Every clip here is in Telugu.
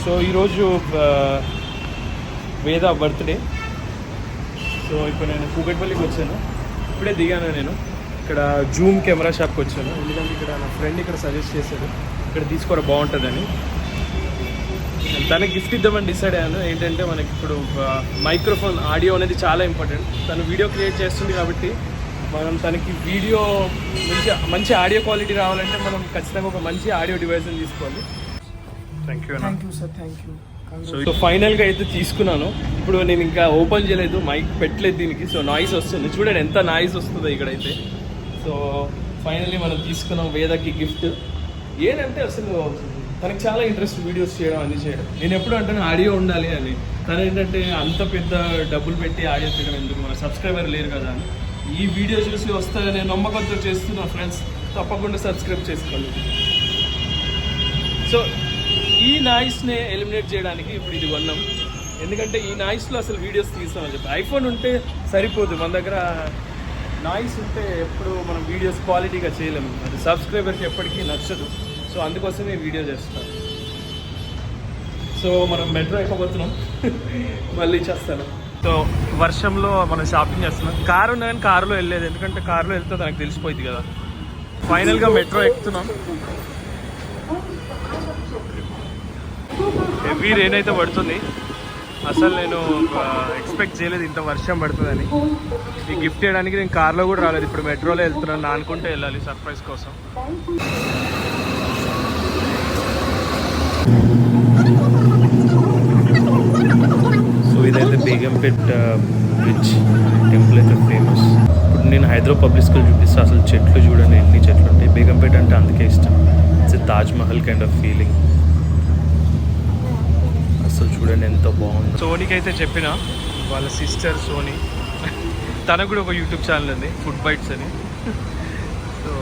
సో ఈరోజు వేద బర్త్డే. సో ఇప్పుడు నేను కూకట్పల్లికి వచ్చాను, ఇప్పుడే దిగాను. నేను ఇక్కడ జూమ్ కెమెరా షాప్కి వచ్చాను, ఎందుకంటే ఇక్కడ నా ఫ్రెండ్ ఇక్కడ సజెస్ట్ చేశాడు ఇక్కడ తీసుకోవడం బాగుంటుందని. తనకి గిఫ్ట్ ఇద్దామని డిసైడ్ అయ్యాను. ఏంటంటే మనకి ఇప్పుడు మైక్రోఫోన్, ఆడియో అనేది చాలా ఇంపార్టెంట్. తను వీడియో క్రియేట్ చేస్తుంది కాబట్టి మనం తనకి వీడియో మంచి ఆడియో క్వాలిటీ రావాలంటే మనం ఖచ్చితంగా ఒక మంచి ఆడియో డివైస్ని తీసుకోవాలి. Thank you sir, thank you. So ఫైనల్గా అయితే తీసుకున్నాను. ఇప్పుడు నేను ఇంకా ఓపెన్ చేయలేదు, మైక్ పెట్టలేదు దీనికి. సో నాయిస్ వస్తుంది, చూడండి ఎంత నాయిస్ వస్తుందో ఇక్కడైతే. సో ఫైనల్లీ మనం తీసుకున్నాం వేదకి గిఫ్ట్. ఏంటంటే అసలు తనకి చాలా ఇంట్రెస్ట్ వీడియోస్ చేయడం, అన్నీ చేయడం. నేను ఎప్పుడు అంటాను ఆడియో ఉండాలి అని. తను ఏంటంటే అంత పెద్ద డబ్బులు పెట్టి ఆడియో చేయడం ఎందుకు, మన సబ్స్క్రైబర్ లేరు కదా అని. ఈ వీడియో చూసి వస్తాయనే నమ్మకంతో చేస్తున్నా ఫ్రెండ్స్, తప్పకుండా సబ్స్క్రైబ్ చేసుకోండి. సో ఈ నాయిస్ని ఎలిమినేట్ చేయడానికి ఇప్పుడు ఇది కొన్నాం, ఎందుకంటే ఈ నాయిస్లో అసలు వీడియోస్ తీస్తామని చెప్పి. ఐఫోన్ ఉంటే సరిపోదు, మన దగ్గర నాయిస్ ఉంటే ఎప్పుడు మనం వీడియోస్ క్వాలిటీగా చేయలేము, అది సబ్స్క్రైబర్కి ఎప్పటికీ నచ్చదు. సో అందుకోసమే వీడియో చేస్తాను. సో మనం మెట్రో ఎక్కబోతున్నాం, మళ్ళీ చేస్తాను. సో వర్షంలో మనం షాపింగ్ చేస్తున్నాం. కారు ఉన్నా కానీ కారులో వెళ్ళలేదు, ఎందుకంటే కారులో వెళ్తే తనకు తెలిసిపోయింది కదా. ఫైనల్గా మెట్రో ఎక్కుతున్నాం. హెవీ రెయిన్ అయితే పడుతుంది, అసలు నేను ఎక్స్పెక్ట్ చేయలేదు ఇంత వర్షం పడుతుందని. ఈ గిఫ్ట్ చేయడానికి నేను కార్లో కూడా రాలేదు, ఇప్పుడు మెట్రోలో వెళ్తున్నాను. నా అనుకుంటే వెళ్ళాలి సర్ప్రైజ్ కోసం. సో ఇదైతే బేగంపేట్ బ్రిడ్జ్, టెంపుల్ అయితే ఫేమస్. ఇప్పుడు నేను హైదరాబాద్ పబ్లిక్ స్కూల్ చూపిస్తే అసలు చెట్లు చూడండి ఎన్ని చెట్లు ఉంటాయి. బేగంపేట అంటే అందుకే ఇష్టం, it's Taj Mahal kind of feeling. అసలు చూడండి ఎంత బాగుంది. సోనీకి అయితే చెప్పిన, వాళ్ళ సిస్టర్ సోనీ, తనకు కూడా ఒక యూట్యూబ్ ఛానల్ ఉంది, ఫుడ్ బైట్స్ అని. సో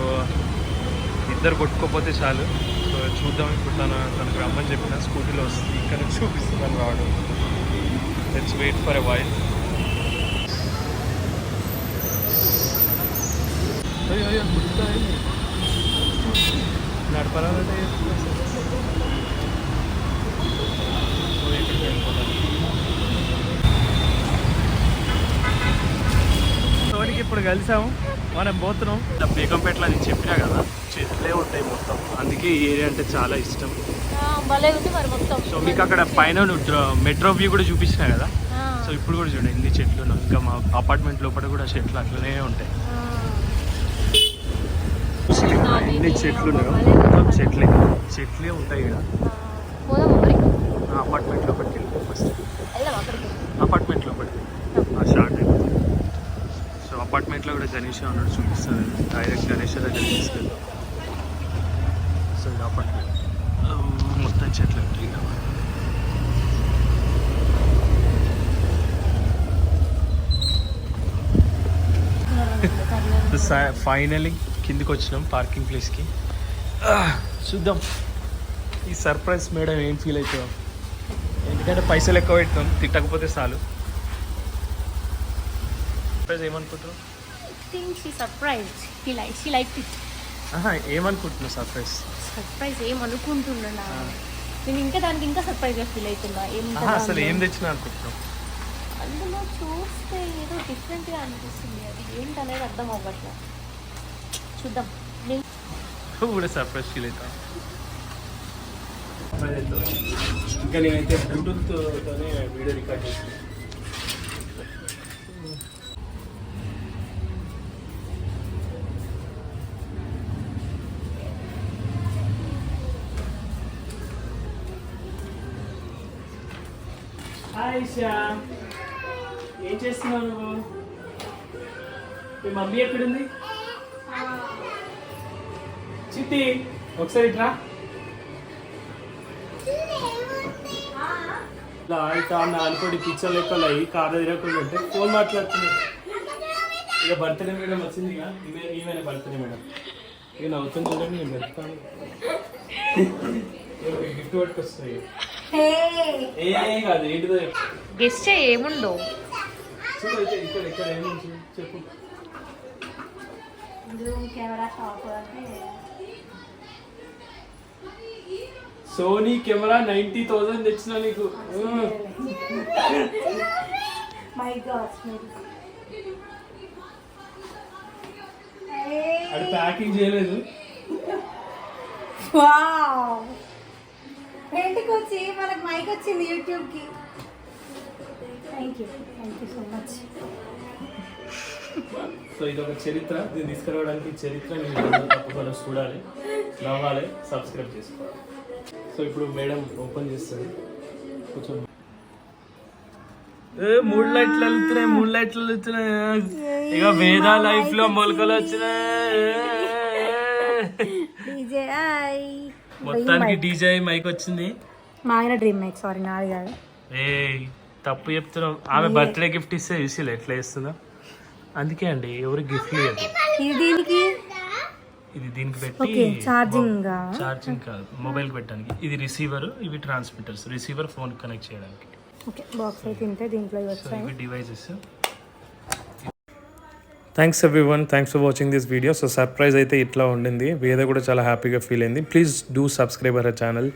ఇద్దరు కొట్టుకోపోతే చాలు. సో చూద్దాం, ఇప్పుడు తనకు రమ్మని చెప్పిన, స్కూటీలో వస్తుంది, ఇక్కడ చూపిస్తున్నాను రావడం. Let's wait for a while. నడపాలంటే సోనికి ఇప్పుడు కలిసాము, మనం పోతున్నాం. బేగంపేటలో నేను చెప్పినా కదా చెట్లే ఉంటాయి మొత్తం, అందుకే ఈ ఏరియా అంటే చాలా ఇష్టం. సో మీకు అక్కడ పైన మెట్రో వ్యూ కూడా చూపించినా కదా. సో ఇప్పుడు కూడా చూడండి ఎన్ని చెట్లు ఉన్నాయి, ఇంకా మా అపార్ట్మెంట్ లోపల కూడా చెట్లు అట్లనే ఉంటాయి. ఎన్ని చెట్లు ఉన్నాయో, మొత్తం చెట్లే ఉంటాయి ఇక్కడ. అపార్ట్మెంట్ లోపలికి వెళ్ళి ఫస్ట్ అపార్ట్మెంట్ లోపలికి షార్ట్ అయిపోతుంది. సో అపార్ట్మెంట్లో కూడా గణేష్ ఉన్నాడు, చూపిస్తుంది డైరెక్ట్ గణేష్ దగ్గర తీసుకెళ్తాం. సో ఇది అపార్ట్మెంట్ మొత్తం చెట్లు ఉంటాయి. ఫైనలీ కిందికి వచ్చినాం పార్కింగ్ ప్లేస్కి. చూద్దాం ఈ సర్ప్రైజ్ మేడం ఏం ఫీల్ అవుతుందో, ఎందుకంటే పైసలు ఎక్కువ పెట్టినాం, తిట్టకపోతే చాలు. సర్ప్రైజ్ ఏమనుకుంటున్నావు? ఏమనుకుంటున్నావు సర్ప్రైజ్ ఏమనుకుంటున్నా నేను, ఇంకా దానికి ఇంకా సర్ప్రైజ్గా ఫీల్ అవుతున్నా. అసలు ఏం తెచ్చినా అనుకుంటున్నావు? అందులో చూస్తే ఏదో డిఫరెంట్గా అనిపిస్తుంది, అది ఏంటనేది అర్థం అవ్వట్లా. చూద్దాం, కూడా సర్ప్రైజ్ ఫీల్ అవుతా. ఇంకా నేనైతే బ్లూటూత్తోనే వీడియో రికార్డ్ చేస్తాను. హాయ్ శ్యామ్, ఏం చేస్తున్నావు నువ్వు? మీ మమ్మీ ఎక్కడుంది? చిట్టి ఒకసారి ఇట్రా. ఇట్లా అనుకోండి పిక్చర్ లెక్కలు అయ్యి కారు తిరగకుండా ఉంటే ఫోన్ మాట్లాడుతుంది. ఇక బర్త్డే మేడం వచ్చింది, ఇక ఈమె బర్త్డే మేడం. ఇక నవ్వుతుంది చూడండి, నేను పెడతాను. గిఫ్ట్ పట్టుకొస్తాయి. ఏ కాదు ఏంటిదో గెస్ట్ ఏముండో చూడు, ఇక్కడ ఇక్కడ ఏముంది చెప్పు. కెమెరా షాప్ అంటే సోనీ కెమెరా 90,000 తెచ్చిన నీకు. మై గాడ్ అది ప్యాకింగ్ చేయలేదు. వావ్ ఫ్రెండ్కి వచ్చి మనకు మైక్ వచ్చింది యూట్యూబ్కి. Thank you so much. So ఇది ఒక చరిత్ర, దీన్ని తీసుకురావడానికి చరిత్ర మీరు తప్పకుండా చూడాలి, నవ్వాలి, సబ్స్క్రైబ్ చేసుకోవాలి. సో ఇప్పుడు మేడం ఓపెన్ చేస్తుంది. కొంచెం 3 లైట్లు వెళ్తున్నాయి, 3 లైట్లు వెళ్తున్నాయి. ఇక వేద లైఫ్ లో మొలకలు వచ్చినాయి. మొత్తానికి డీజే మైక్ వచ్చింది. మా ఆయన డ్రీమ్ మైక్, సారీ నాది కాదు. ఏ తప్పు చెప్తున్నావు. ఆమె బర్త్డే గిఫ్ట్ ఇస్తే చూసి ఎట్లా ఇస్తుందా. అందుకే అండి ఎవరు గిఫ్ట్ లేదు. ఇది దీనికి పెట్టి ఛార్జింగ్ కాదు, మొబైల్ పెట్టడానికి. ఇది రిసీవర్, ఇవి ట్రాన్స్మిటర్స్. రిసీవర్ ఫోన్ కనెక్ట్ చేయడానికి. బాక్స్ అయితే ఇంతే, దీంట్లో ఇవి devices. Thanks everyone, thanks for watching this video. So surprise అయితే ఇట్లా ఉండింది. వేద కూడా చాలా హ్యాపీగా ఫీల్ అయింది. Please do subscribe our channel.